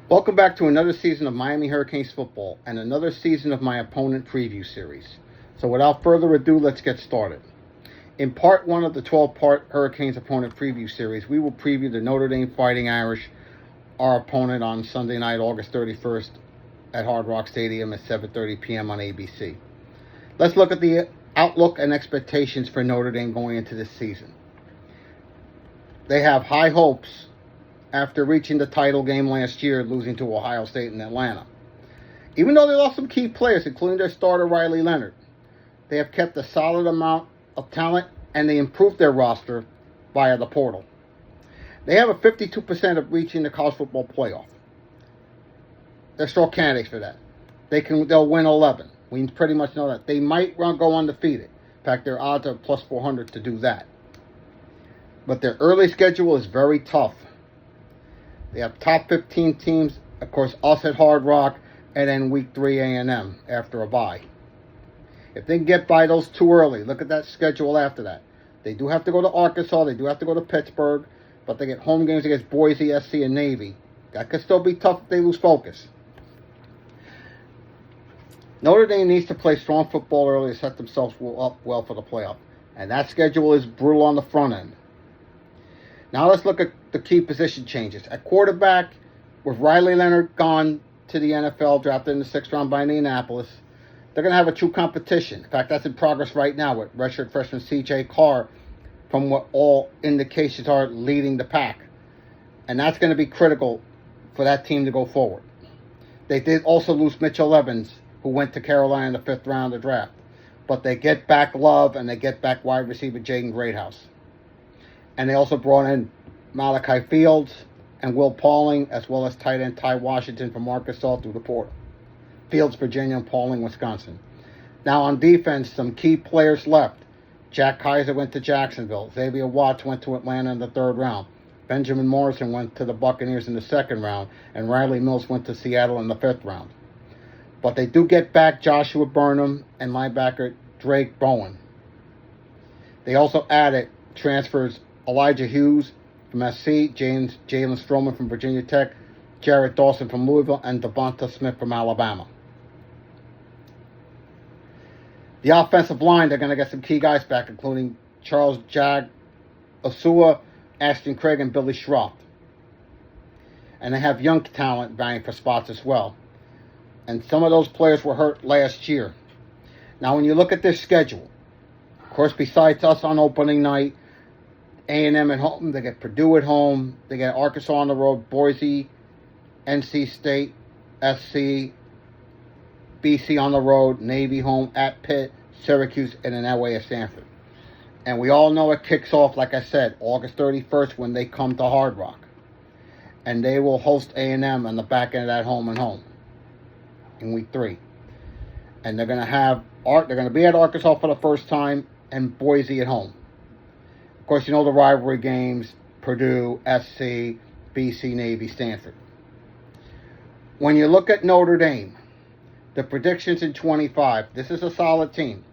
Welcome back to another season of Miami Hurricanes football and another season of my opponent preview series. So without further ado, let's get started. In part 1 of the 12-part Hurricanes opponent preview series, we will preview the Notre Dame Fighting Irish, our opponent on Sunday night, August 31st at Hard Rock Stadium at 7:30 p.m. on ABC. Let's look at the outlook and expectations for Notre Dame going into this season. They have high hopes after reaching the title game last year, losing to Ohio State and Atlanta. Even though they lost some key players, including their starter Riley Leonard, they have kept a solid amount of talent and they improved their roster via the portal. They have a 52% of reaching the college football playoff. They're strong candidates for that. They'll win 11. We pretty much know that. They might go undefeated. In fact, their odds are plus 400 to do that. But their early schedule is very tough. They have top 15 teams, of course, us at Hard Rock, and then week 3 A&M after a bye. If they can get by those too early, look at that schedule after that. They do have to go to Arkansas, they do have to go to Pittsburgh, but they get home games against Boise, SC, and Navy. That could still be tough if they lose focus. Notre Dame needs to play strong football early to set themselves up well for the playoff. And that schedule is brutal on the front end. Now let's look at the key position changes. At quarterback, with Riley Leonard gone to the NFL, drafted in the 6th round by Indianapolis, they're going to have a true competition. In fact, that's in progress right now with redshirt freshman C.J. Carr, from what all indications are, leading the pack. And that's going to be critical for that team to go forward. They did also lose Mitchell Evans, who went to Carolina in the 5th round of the draft. But they get back Love and they get back wide receiver Jaden Greathouse. And they also brought in Malachi Fields and Will Pauling, as well as tight end Ty Washington from Arkansas through the portal. Fields, Virginia, and Pauling, Wisconsin. Now on defense, some key players left. Jack Kaiser went to Jacksonville. Xavier Watts went to Atlanta in the 3rd round. Benjamin Morrison went to the Buccaneers in the 2nd round. And Riley Mills went to Seattle in the 5th round. But they do get back Joshua Burnham and linebacker Drake Bowen. They also added transfers Elijah Hughes from SC, Jalen Stroman from Virginia Tech, Jared Dawson from Louisville, and Devonta Smith from Alabama. The offensive line, they're going to get some key guys back, including Charles Jag Osua, Ashton Craig, and Billy Schroff. And they have young talent vying for spots as well. And some of those players were hurt last year. Now, when you look at their schedule, of course, besides us on opening night, A&M at home, they get Purdue at home, they get Arkansas on the road, Boise, NC State, SC, BC on the road, Navy home, at Pitt, Syracuse, and then away at Stanford. And we all know it kicks off, like I said, August 31st when they come to Hard Rock. And they will host A&M on the back end of that home and home in week 3. And they're going to be at Arkansas for the first time and Boise at home. Of course, you know the rivalry games, Purdue, SC, BC, Navy, Stanford. When you look at Notre Dame, the predictions in 25, this is a solid team.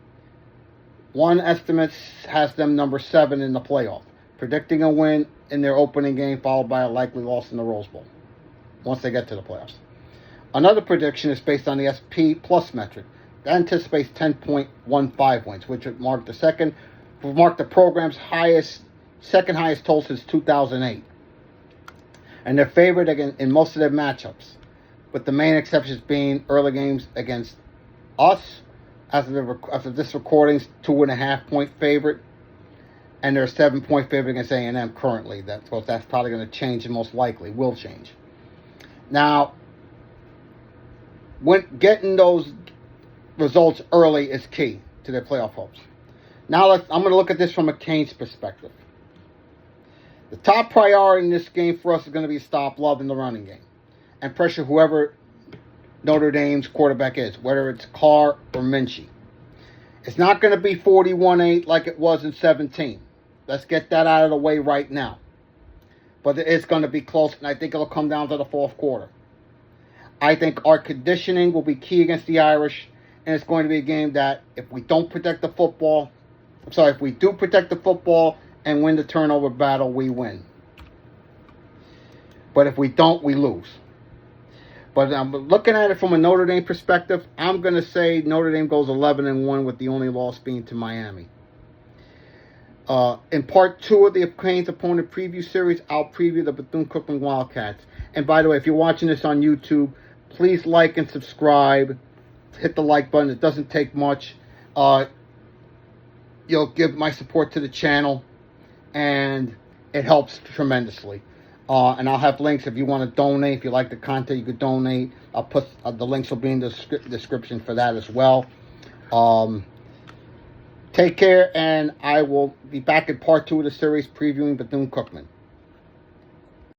One estimate has them number 7 in the playoff, predicting a win in their opening game followed by a likely loss in the Rose Bowl once they get to the playoffs. Another prediction is based on the SP Plus metric. That anticipates 10.15 wins, which would mark the program's second highest total since 2008. And they're favored in most of their matchups, with the main exceptions being early games against us, as of this recording's 2.5-point favorite, and they're a 7-point favorite against A&M currently. That's probably going to change and most likely will change. Now, when getting those results early is key to their playoff hopes. Now I'm going to look at this from a Canes perspective. The top priority in this game for us is going to be stop Love in the running game and pressure whoever Notre Dame's quarterback is, whether it's Carr or Minchie. It's not going to be 41-8 like it was in 17. Let's get that out of the way right now. But it's going to be close, and I think it'll come down to the 4th quarter. I think our conditioning will be key against the Irish, and it's going to be a game that if we do protect the football and win the turnover battle, we win. But if we don't, we lose. But I'm looking at it from a Notre Dame perspective. I'm going to say Notre Dame goes 11-1 with the only loss being to Miami. In part 2 of the Canes opponent preview series, I'll preview the Bethune-Cookman Wildcats. And by the way, if you're watching this on YouTube, please like and subscribe. Hit the like button. It doesn't take much. You'll give my support to the channel, and it helps tremendously. And I'll have links if you want to donate. If you like the content, you could donate. I'll put the links will be in the description for that as well. Take care, and I will be back in part 2 of the series previewing Bethune-Cookman.